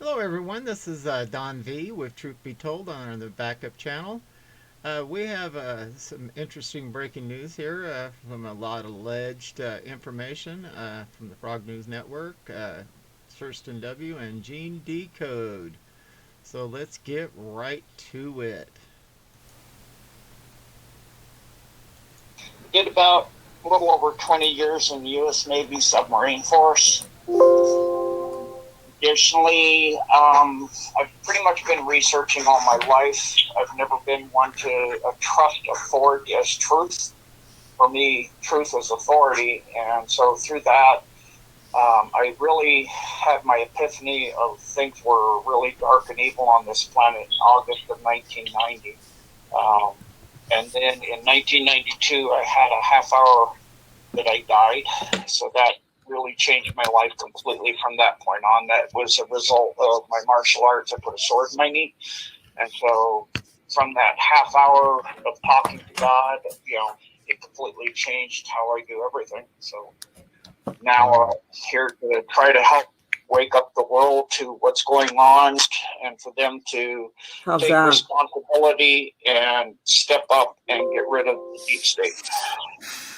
Hello, everyone. This is Don V with Truth Be Told on the backup channel. We have some interesting breaking news here from a lot of alleged information from the Frog News Network, Cirsten W. and Gene Decode. So let's get right to it. Did about a little over 20 years in the U.S. Navy submarine force. Additionally, I've pretty much been researching all my life. I've never been one to trust authority as truth. For me, truth is authority. And so through that, I really had my epiphany of things were really dark and evil on this planet in August of 1990. And then in 1992, I had a half hour that I died. So that really changed my life completely from that point on. That was a result of my martial arts. I put a sword in my knee. And so from that half hour of talking to God, it completely changed how I do everything. So now I'm here to try to help wake up the world to what's going on and for them to take responsibility and step up and get rid of the deep state.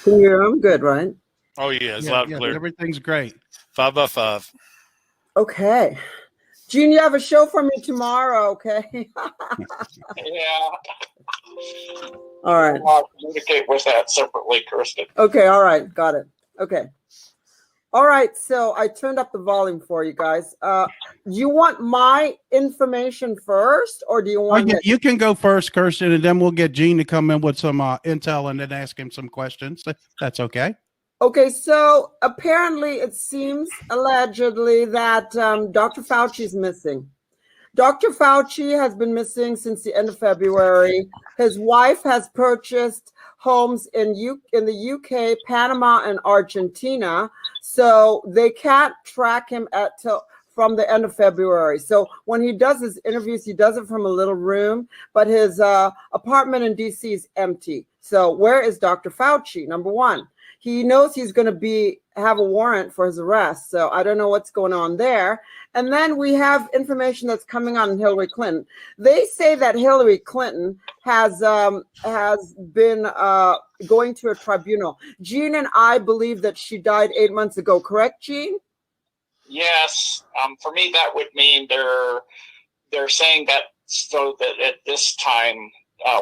Can you hear them? Good, right? Oh, yeah, it's loud and clear. Everything's great. 5 by 5. Okay. Gene, you have a show for me tomorrow, okay? Yeah. All right. I'll communicate with that separately, Kirsten. Okay, all right. Got it. Okay. All right, so I turned up the volume for you guys. Do you want my information first, or do you want... You can go first, Kirsten, and then we'll get Gene to come in with some intel and then ask him some questions. That's okay. Okay, so apparently it seems allegedly that Dr. Fauci is missing. Dr. Fauci has been missing since the end of February. His wife has purchased homes in the UK, Panama, and Argentina, so they can't track him from the end of February. So when he does his interviews, he does it from a little room, but his apartment in DC is empty. So where is Dr. Fauci? Number one. He knows he's going to have a warrant for his arrest, so I don't know what's going on there. And then we have information that's coming on Hillary Clinton. They say that Hillary Clinton has been going to a tribunal. Gene and I believe that she died 8 months ago. Correct, Gene? Yes. For me, that would mean they're saying that so that at this time,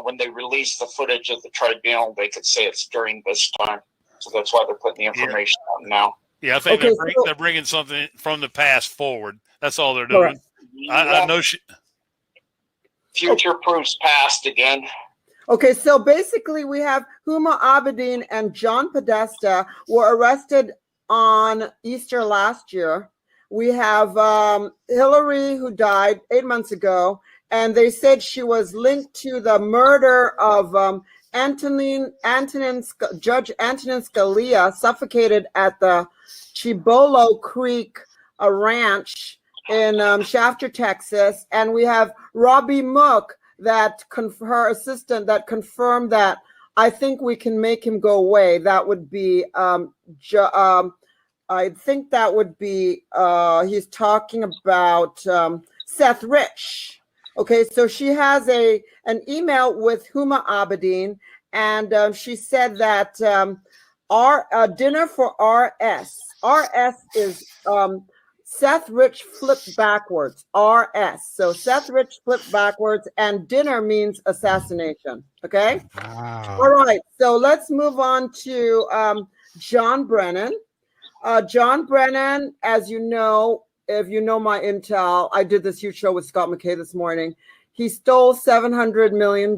when they release the footage of the tribunal, they could say it's during this time. So that's why they're putting the information on now. Yeah, I think they're bringing something from the past forward. That's all they're doing. I know future proofs past again. Okay, so basically we have Huma Abedin and John Podesta were arrested on Easter last year. We have Hillary, who died 8 months ago, and they said she was linked to the murder of Judge Antonin Scalia, suffocated at the Chibolo Creek ranch in Shafter, Texas. And we have Robbie Mook, her assistant, that confirmed that I think we can make him go away. That would be, I think that would be, he's talking about Seth Rich. Okay, so she has an email with Huma Abedin, and she said that our dinner for RS. RS is Seth Rich flipped backwards. RS. So Seth Rich flipped backwards, and dinner means assassination. Okay. Wow. All right. So let's move on to John Brennan. John Brennan, as you know, if you know my intel, I did this huge show with Scott McKay this morning. He stole $700 million.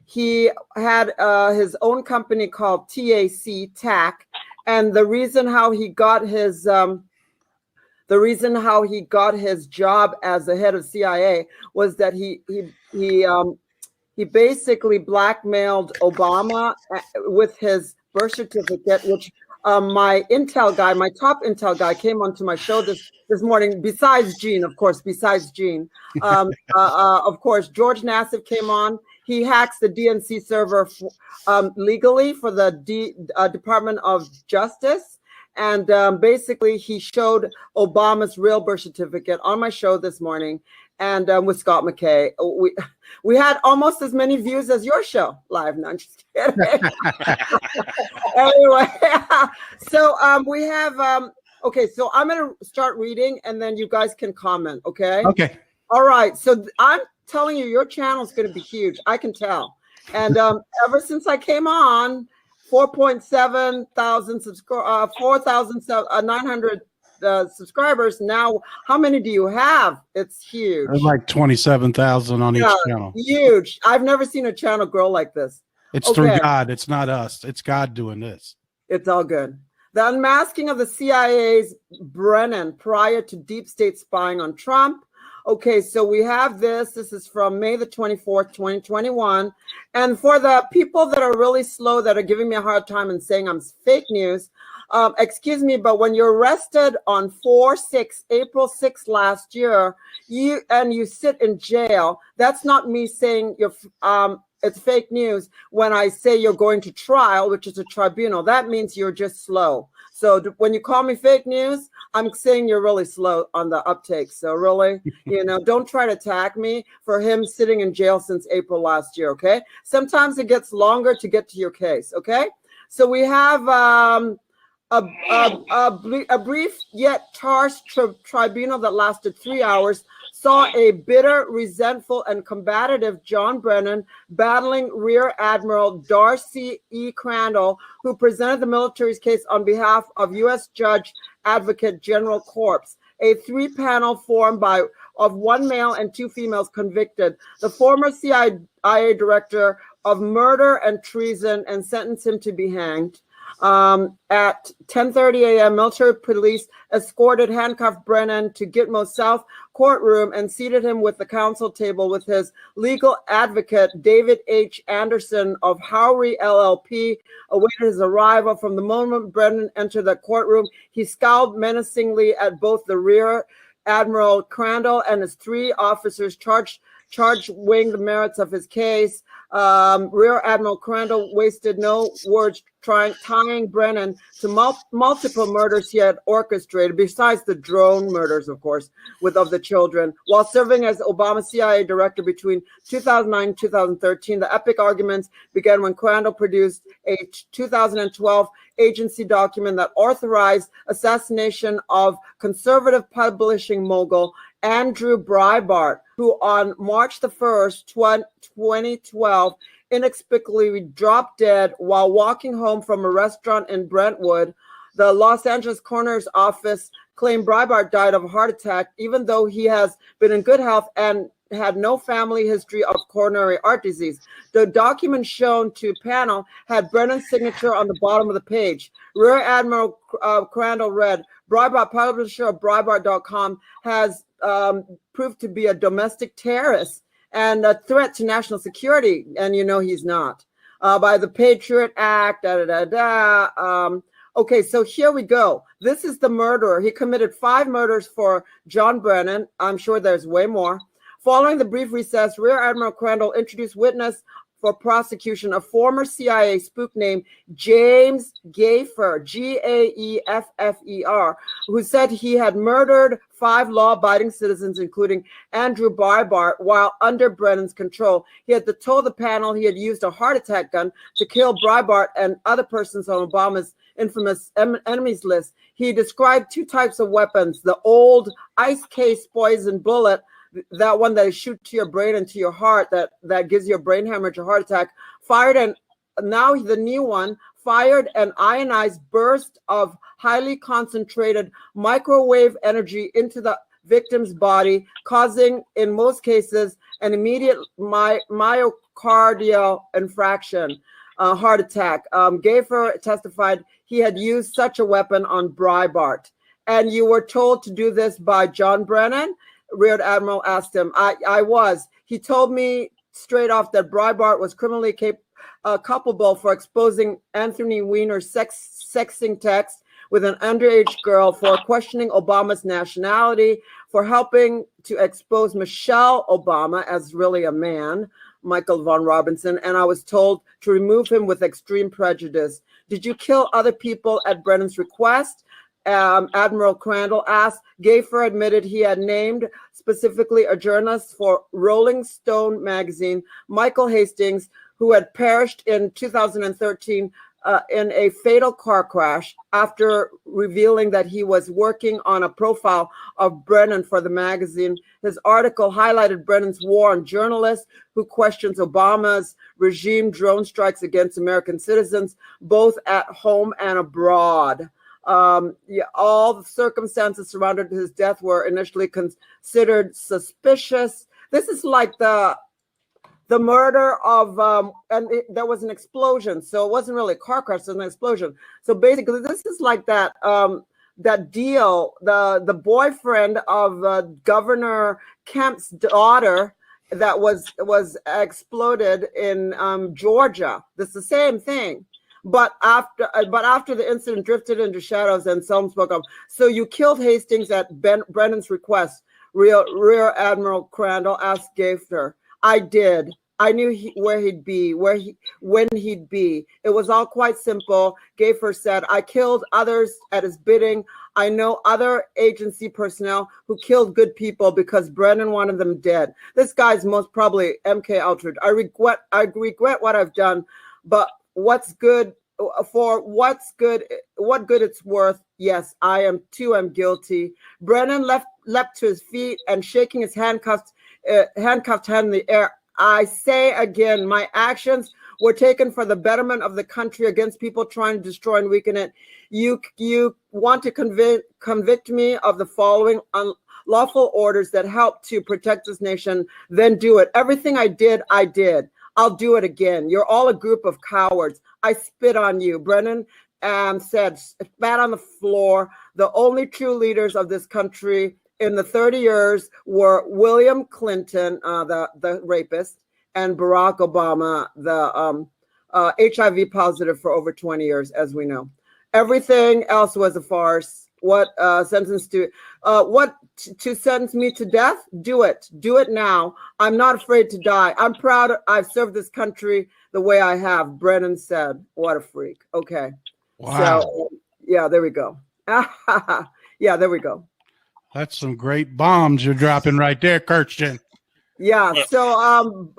He had his own company called TAC, and the reason how he got his job as the head of CIA was that he basically blackmailed Obama with his birth certificate, which my top intel guy came onto my show this morning, besides Gene, of course, of course, George Nassif came on. He hacks the DNC server legally for the Department of Justice. And basically, he showed Obama's real birth certificate on my show this morning, and with Scott McKay. We had almost as many views as your show live. No, I'm just kidding. Anyway, so we have. Okay, so I'm going to start reading, and then you guys can comment. Okay. Okay. All right. So I'm telling you, your channel is going to be huge. I can tell. And ever since I came on, 4.7 thousand 4,900 subscribers. Now, how many do you have? It's huge. There's like 27,000 on each channel. Huge. I've never seen a channel grow like this. It's through God. It's not us. It's God doing this. It's all good. The unmasking of the CIA's Brennan prior to deep state spying on Trump. Okay, so we have this. This is from May the 24th, 2021. And for the people that are really slow, that are giving me a hard time and saying I'm fake news, excuse me, but when you're arrested on April 6th last year, you sit in jail, that's not me saying you're it's fake news. When I say you're going to trial, which is a tribunal, that means you're just slow. So when you call me fake news, I'm saying you're really slow on the uptake. So really, don't try to attack me for him sitting in jail since April last year, okay? Sometimes it gets longer to get to your case, okay? So we have a brief yet terse tribunal that lasted 3 hours saw a bitter, resentful, and combative John Brennan battling Rear Admiral Darcy E. Crandall, who presented the military's case on behalf of U.S. Judge Advocate General Corps. A three-panel formed of one male and two females convicted the former CIA director of murder and treason and sentenced him to be hanged. At 10:30 a.m., military police escorted handcuffed Brennan to Gitmo South courtroom and seated him with the counsel table with his legal advocate, David H. Anderson of Howry LLP, awaited his arrival. From the moment Brennan entered the courtroom, he scowled menacingly at both the Rear Admiral Crandall and his three officers charged weighing the merits of his case. Rear Admiral Crandall wasted no words tying Brennan to multiple murders he had orchestrated, besides the drone murders, of course, of the children. While serving as Obama CIA director between 2009 and 2013, the epic arguments began when Crandall produced a 2012 agency document that authorized assassination of conservative publishing mogul Andrew Breitbart, who on March the 1st, 2012, inexplicably dropped dead while walking home from a restaurant in Brentwood. The Los Angeles coroner's office claimed Breitbart died of a heart attack, even though he has been in good health and had no family history of coronary heart disease. The document shown to panel had Brennan's signature on the bottom of the page. Rear Admiral Crandall read, Breitbart, publisher of Breitbart.com, has proved to be a domestic terrorist and a threat to national security, and he's not. By the Patriot Act, Okay, so here we go. This is the murderer. He committed 5 murders for John Brennan. I'm sure there's way more. Following the brief recess, Rear Admiral Crandall introduced witness for prosecution, a former CIA spook named James Gaeffer, Gaeffer, who said he had murdered 5 law-abiding citizens, including Andrew Breitbart, while under Brennan's control. He had told the panel he had used a heart attack gun to kill Breitbart and other persons on Obama's infamous enemies list. He described 2 types of weapons: the old ice case poison bullet, that one that shoot to your brain and to your heart, that gives you a brain hemorrhage or heart attack, fired, and now the new one fired an ionized burst of highly concentrated microwave energy into the victim's body, causing, in most cases, an immediate myocardial infarction, heart attack. Gaeffer testified he had used such a weapon on Breitbart. And you were told to do this by John Brennan? Rear Admiral asked him. I was. He told me straight off that Breitbart was criminally culpable for exposing Anthony Weiner's sexting text with an underage girl, for questioning Obama's nationality, for helping to expose Michelle Obama as really a man, Michael von Robinson, and I was told to remove him with extreme prejudice. Did you kill other people at Brennan's request? Admiral Crandall asked. Gayfer admitted he had named specifically a journalist for Rolling Stone magazine, Michael Hastings, who had perished in 2013 in a fatal car crash after revealing that he was working on a profile of Brennan for the magazine. His article highlighted Brennan's war on journalists who questions Obama's regime drone strikes against American citizens, both at home and abroad. All the circumstances surrounding his death were initially considered suspicious. This is like the murder of, there was an explosion. So it wasn't really a car crash, it was an explosion. So basically, this is like that that deal, the boyfriend of Governor Kemp's daughter that was exploded in Georgia. That's the same thing. But after the incident drifted into shadows and some spoke up. So you killed Hastings at Brennan's request, Rear Admiral Crandall asked Gayfer. I did. I knew where he'd be, when he'd be. It was all quite simple. Gayfer said, I killed others at his bidding. I know other agency personnel who killed good people because Brennan wanted them dead. This guy's most probably MK Ultra. I regret what I've done, but what good it's worth. Yes, I am too am guilty. Brennan leapt to his feet and shaking his handcuffed hand in the air. I say again, my actions were taken for the betterment of the country against people trying to destroy and weaken it. You want to convict me of the following unlawful orders that help to protect this nation, then do it. Everything I did. I'll do it again. You're all a group of cowards. I spit on you. Brennan said, spat on the floor. The only true leaders of this country in the 30 years were William Clinton, the rapist, and Barack Obama, the HIV positive for over 20 years, as we know. Everything else was a farce. What sentence to sentence me to death? Do it now. I'm not afraid to die. I'm proud I've served this country the way I have, Brennan said. What a freak. Okay. Wow. So, yeah, there we go. Yeah, there we go. That's some great bombs you're dropping right there, Kirsten. Yeah. So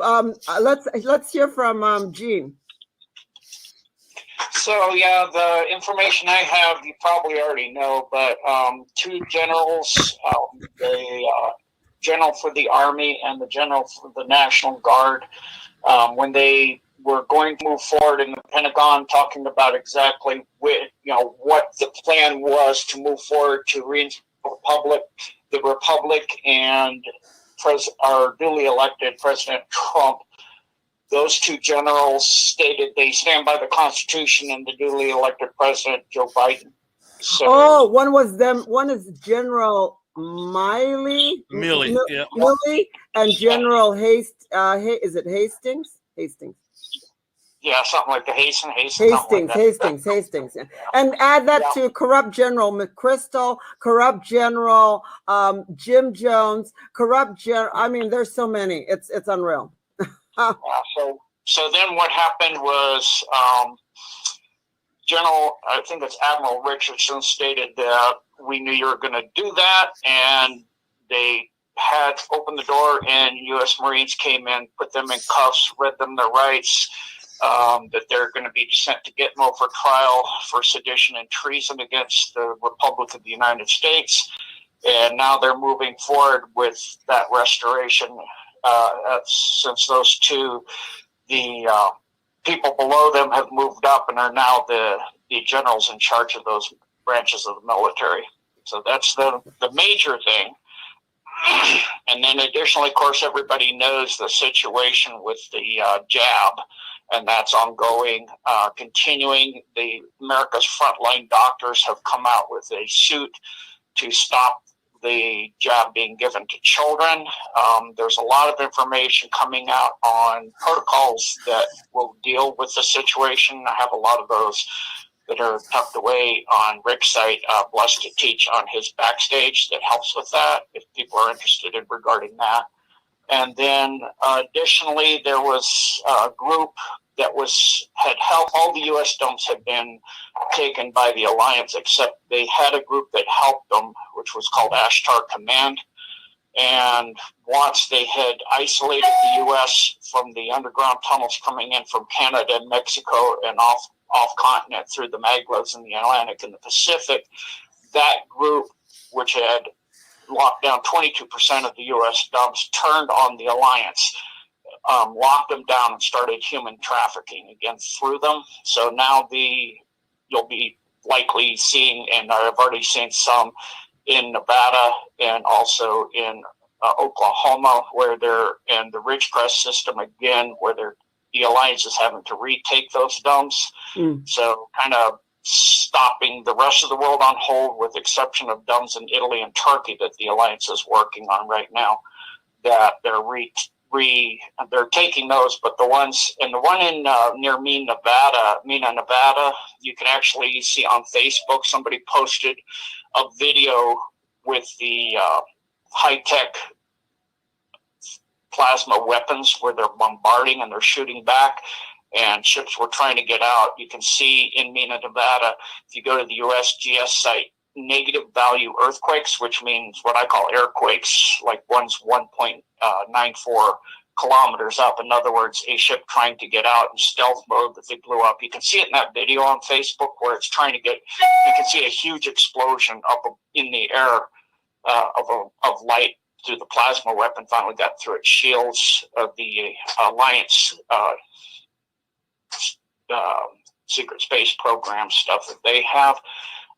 let's hear from Gene. So yeah, the information I have you probably already know, but two generals, the general for the Army and the general for the National Guard, when they were going to move forward in the Pentagon, talking about exactly what the plan was to move forward to reinstate the Republic and our duly elected President Trump. Those two generals stated they stand by the Constitution and the duly elected President Joe Biden. So, one is General Milley, and General is it Hastings? Hastings. Yeah, something like the Hastings. Yeah. And add that to corrupt General McChrystal, corrupt General Jim Jones, I mean, there's so many. It's unreal. So then what happened was I think it's Admiral Richardson stated that we knew you were going to do that, and they had opened the door and U.S. Marines came in, put them in cuffs, read them their rights, that they're going to be sent to Gitmo for trial for sedition and treason against the Republic of the United States. And now they're moving forward with that restoration. Since those two, the people below them have moved up and are now the generals in charge of those branches of the military. So that's the major thing. And then additionally, of course, everybody knows the situation with the jab, and that's ongoing, continuing. America's frontline doctors have come out with a suit to stop the jab being given to children. There's a lot of information coming out on protocols that will deal with the situation. I have a lot of those that are tucked away on Rick's site, Blessed to Teach, on his Backstage, that helps with that if people are interested in regarding that. And then additionally, there was a group that had helped. All the U.S. dumps had been taken by the Alliance, except they had a group that helped them, which was called Ashtar Command. And once they had isolated the U.S. from the underground tunnels coming in from Canada and Mexico and off continent through the Maglev in the Atlantic and the Pacific, that group, which had locked down 22% of the U.S. dumps, turned on the Alliance, locked them down, and started human trafficking again through them. So now you'll be likely seeing, and I've already seen some in Nevada and also in Oklahoma, where they're in the Ridgecrest system again, where the Alliance is having to retake those dumps. So kind of stopping the rest of the world on hold, with exception of dumps in Italy and Turkey that the Alliance is working on right now, that they're they're taking those. But the one in near Mina, Nevada, you can actually see on Facebook, somebody posted a video with the high-tech plasma weapons where they're bombarding and they're shooting back, and ships were trying to get out. You can see in Mina, Nevada, if you go to the USGS site, negative value earthquakes, which means what I call airquakes, like one's 1.94 kilometers up. In other words, a ship trying to get out in stealth mode that they blew up. You can see it in that video on Facebook where it's trying to get, you can see a huge explosion up in the air of light through the plasma weapon, finally got through its shields of the Alliance secret space program stuff that they have.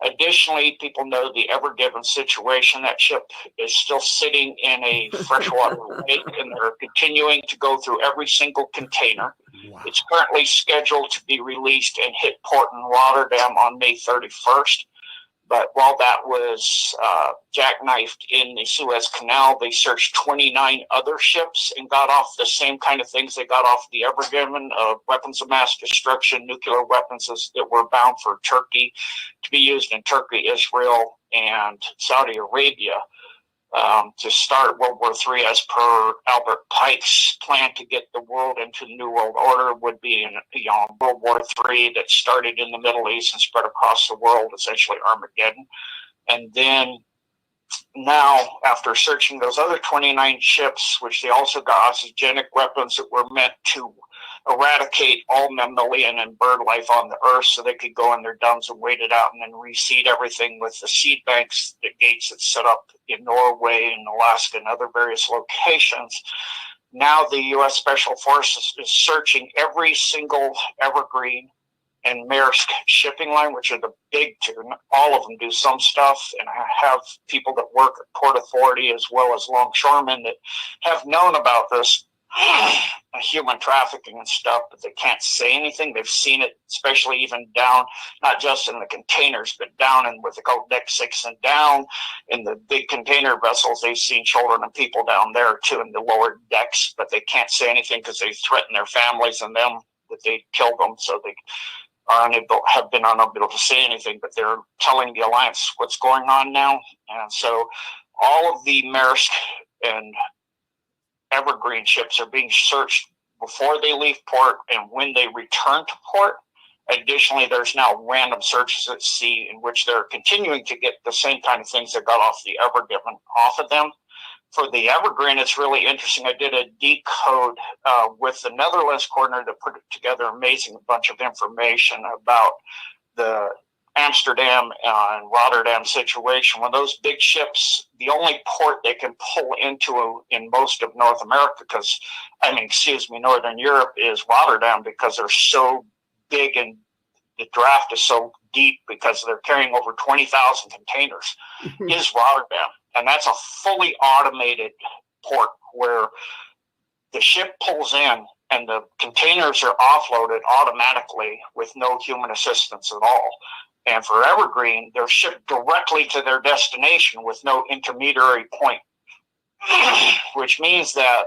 Additionally, people know the Ever Given situation. That ship is still sitting in a freshwater lake, and they're continuing to go through every single container. Wow. It's currently scheduled to be released and hit port in Rotterdam on May 31st. But while that was jackknifed in the Suez Canal, they searched 29 other ships and got off the same kind of things they got off the Ever Given, weapons of mass destruction, nuclear weapons that were bound for Turkey to be used in Turkey, Israel, and Saudi Arabia to start World War III, as per Albert Pike's plan to get the world into the New World Order, would be World War III that started in the Middle East and spread across the world, essentially Armageddon. And then now, after searching those other 29 ships, which they also got oxygenic weapons that were meant to eradicate all mammalian and bird life on the earth, so they could go in their dumps and wait it out and then reseed everything with the seed banks, the gates that set up in Norway and Alaska and other various locations. Now the U.S. Special Forces is searching every single Evergreen and Maersk shipping line, which are the big two. All of them do some stuff, and I have people that work at Port Authority as well as longshoremen that have known about this human trafficking and stuff, but they can't say anything. They've seen it, especially even down, not just in the containers, but down in what they call deck 6 and down in the big container vessels. They've seen children and people down there too in the lower decks, but they can't say anything because they threaten their families and them that they killed them, so they have been unable to say anything, but they're telling the Alliance what's going on now. And so all of the Maersk and Evergreen ships are being searched before they leave port and when they return to port. Additionally, there's now random searches at sea in which they're continuing to get the same kind of things that got off the Ever Given off of them. For the Evergreen, it's really interesting. I did a decode with the Netherlands coordinator that put together an amazing bunch of information about the Amsterdam and Rotterdam situation. When those big ships, the only port they can pull into in most of North America, Northern Europe, is Rotterdam, because they're so big and the draft is so deep because they're carrying over 20,000 containers, is Rotterdam. And that's a fully automated port where the ship pulls in and the containers are offloaded automatically with no human assistance at all. And for Evergreen, they're shipped directly to their destination with no intermediary point, which means that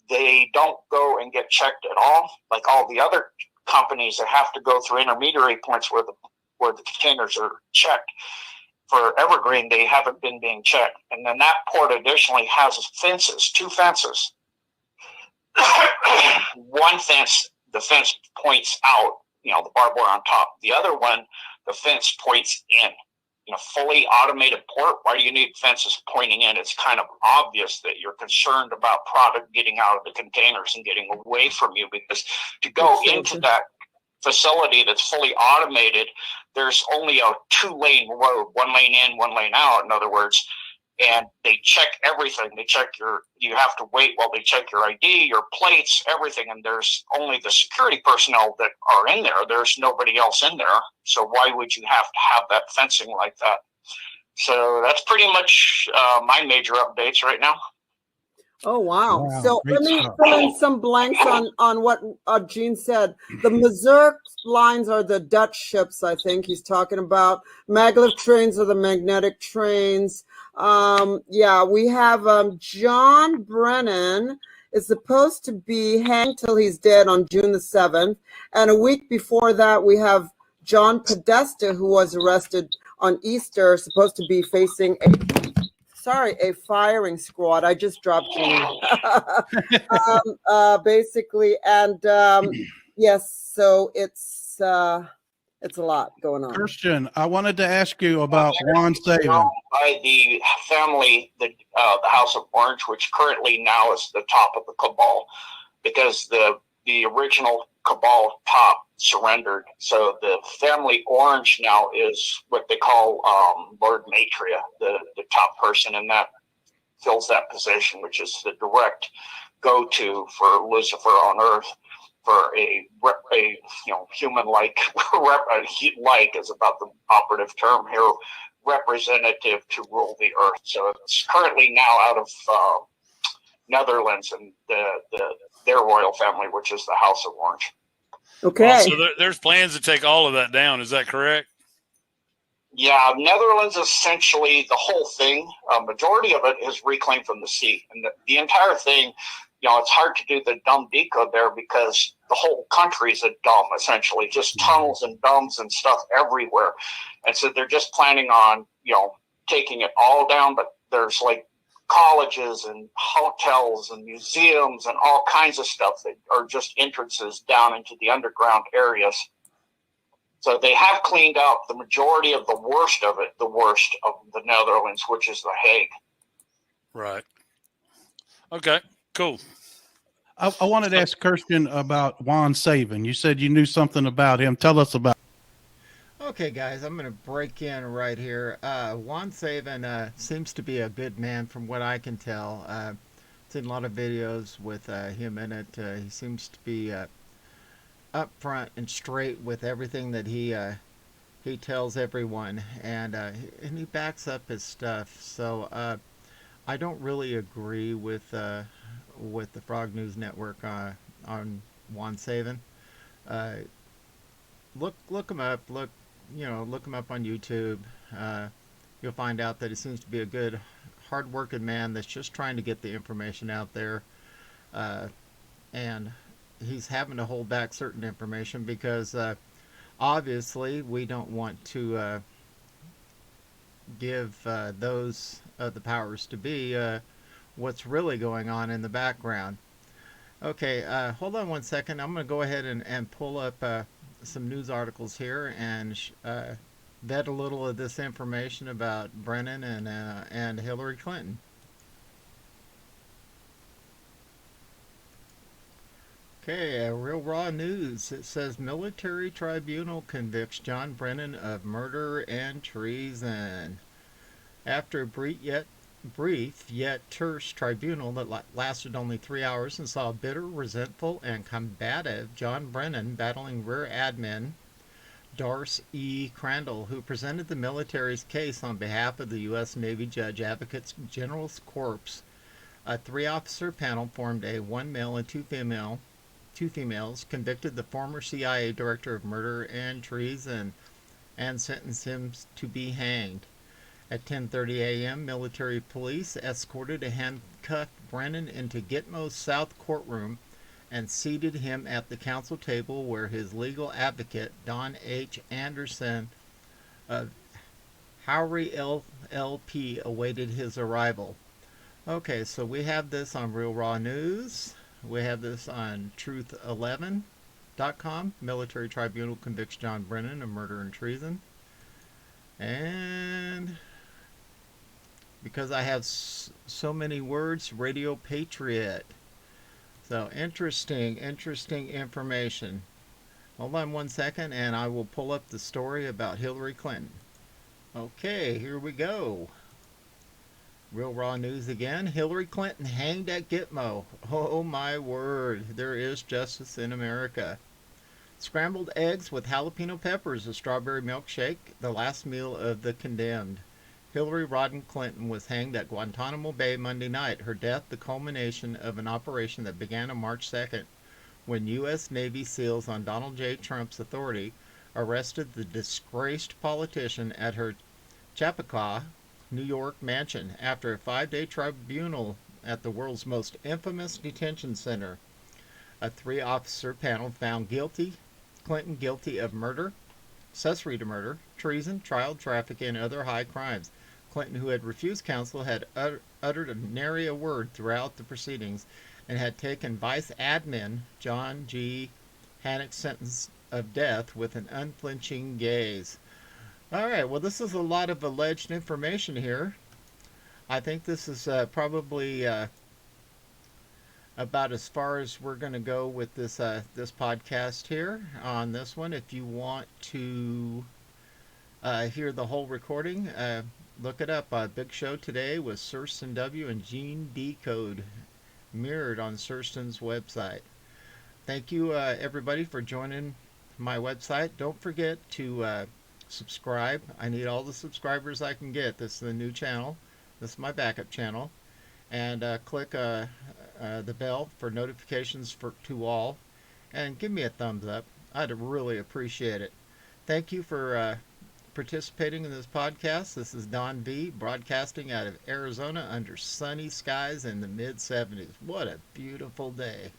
they don't go and get checked at all, like all the other companies that have to go through intermediary points where the containers are checked. for evergreen, they haven't been being checked. And then that port additionally has fences, 2 fences. One fence, the fence points out, the barbed wire on top. The other one, the fence points in. Fully automated port, why do you need fences pointing in? It's kind of obvious that you're concerned about product getting out of the containers and getting away from you, because to go into that facility that's fully automated, there's only a 2-lane road, 1 lane in, 1 lane out, in other words, and they check everything. They check you have to wait while they check your ID, your plates, everything, and there's only the security personnel that are in there. There's nobody else in there, so why would you have to have that fencing like that? So that's pretty much my major updates right now. Oh, wow. Wow, So great let me stuff. fill in some blanks on what Gene said. The Mazurk lines are the Dutch ships, I think he's talking about. Maglev trains are the magnetic trains. We have John Brennan is supposed to be hanged till he's dead on June the 7th. And a week before that, we have John Podesta, who was arrested on Easter, supposed to be facing a firing squad. I just dropped Gene. Basically, and yes, so it's a lot going on. Kirsten, I wanted to ask you about Juan Saban. By the family, the House of Orange, which currently now is the top of the cabal, because the original cabal top surrendered. So the family Orange now is what they call Lord Matria, the top person, and that fills that position, which is the direct go-to for Lucifer on Earth, for a human-like, like is about the operative term here, representative to rule the Earth. So it's currently now out of Netherlands and their royal family, which is the House of Orange. Okay. Well, so there's plans to take all of that down. Is that correct? Yeah, Netherlands essentially, the whole thing, a majority of it is reclaimed from the sea. And the entire thing, it's hard to do the dumb decode there because the whole country is a dumb, essentially, just tunnels and dumbs and stuff everywhere. And so they're just planning on, taking it all down, but there's like colleges and hotels and museums and all kinds of stuff that are just entrances down into the underground areas. So they have cleaned out the majority of the worst of the Netherlands, which is The Hague. Right. Okay, cool. I wanted to ask Kirsten about Juan Saban. You said you knew something about him. Tell us about. Okay, guys, I'm going to break in right here. Juan Saban seems to be a good man from what I can tell. Seen a lot of videos with him in it. He seems to be upfront and straight with everything that he tells everyone, and he backs up his stuff. So I don't really agree with the Frog News Network on Juan Saban. Look him up. Look him up on YouTube. You'll find out that he seems to be a good, hard-working man that's just trying to get the information out there, and he's having to hold back certain information because obviously we don't want to give those the powers to be what's really going on in the background. Okay, hold on one second. I'm going to go ahead and pull up some news articles here and vet a little of this information about Brennan and Hillary Clinton. Okay, real raw news. It says military tribunal convicts John Brennan of murder and treason. After a brief yet terse tribunal that lasted only 3 hours and saw bitter, resentful, and combative John Brennan battling Rear Admin Darce E. Crandall, who presented the military's case on behalf of the U.S. Navy Judge Advocates General Corps. A 3-officer panel formed a 1 male and 2 females, convicted the former CIA director of murder and treason and sentenced him to be hanged. At 10:30 a.m., military police escorted a handcuffed Brennan into Gitmo's South courtroom and seated him at the counsel table where his legal advocate, Don H. Anderson of Howery LLP awaited his arrival. Okay, so we have this on Real Raw News. We have this on Truth11.com. Military Tribunal convicts John Brennan of murder and treason. And because I have so many words, Radio Patriot. So interesting information. Hold on one second and I will pull up the story about Hillary Clinton. Okay, here we go. Real Raw News again. Hillary Clinton hanged at Gitmo. Oh my word, there is justice in America. Scrambled eggs with jalapeno peppers, a strawberry milkshake, the last meal of the condemned. Hillary Rodham Clinton was hanged at Guantanamo Bay Monday night. Her death the culmination of an operation that began on March 2nd when U.S. Navy SEALs on Donald J. Trump's authority arrested the disgraced politician at her Chappaqua, New York mansion after a 5-day tribunal at the world's most infamous detention center. A 3-officer panel found Clinton guilty of murder, accessory to murder, treason, child trafficking, and other high crimes. Clinton, who had refused counsel, had uttered nary a word throughout the proceedings and had taken Vice Admin John G. Hannock's sentence of death with an unflinching gaze. All right, well, this is a lot of alleged information here. I think this is probably about as far as we're going to go with this this podcast here on this one. If you want to hear the whole recording, look it up. Big Show today with Cirsten W. and Gene Decode, mirrored on Cirsten's website. Thank you, everybody, for joining my website. Don't forget to subscribe. I need all the subscribers I can get. This is the new channel. This is my backup channel. And click the bell for notifications to all. And give me a thumbs up. I'd really appreciate it. Thank you for participating in this podcast. This is Don V, broadcasting out of Arizona under sunny skies in the mid-70s. What a beautiful day.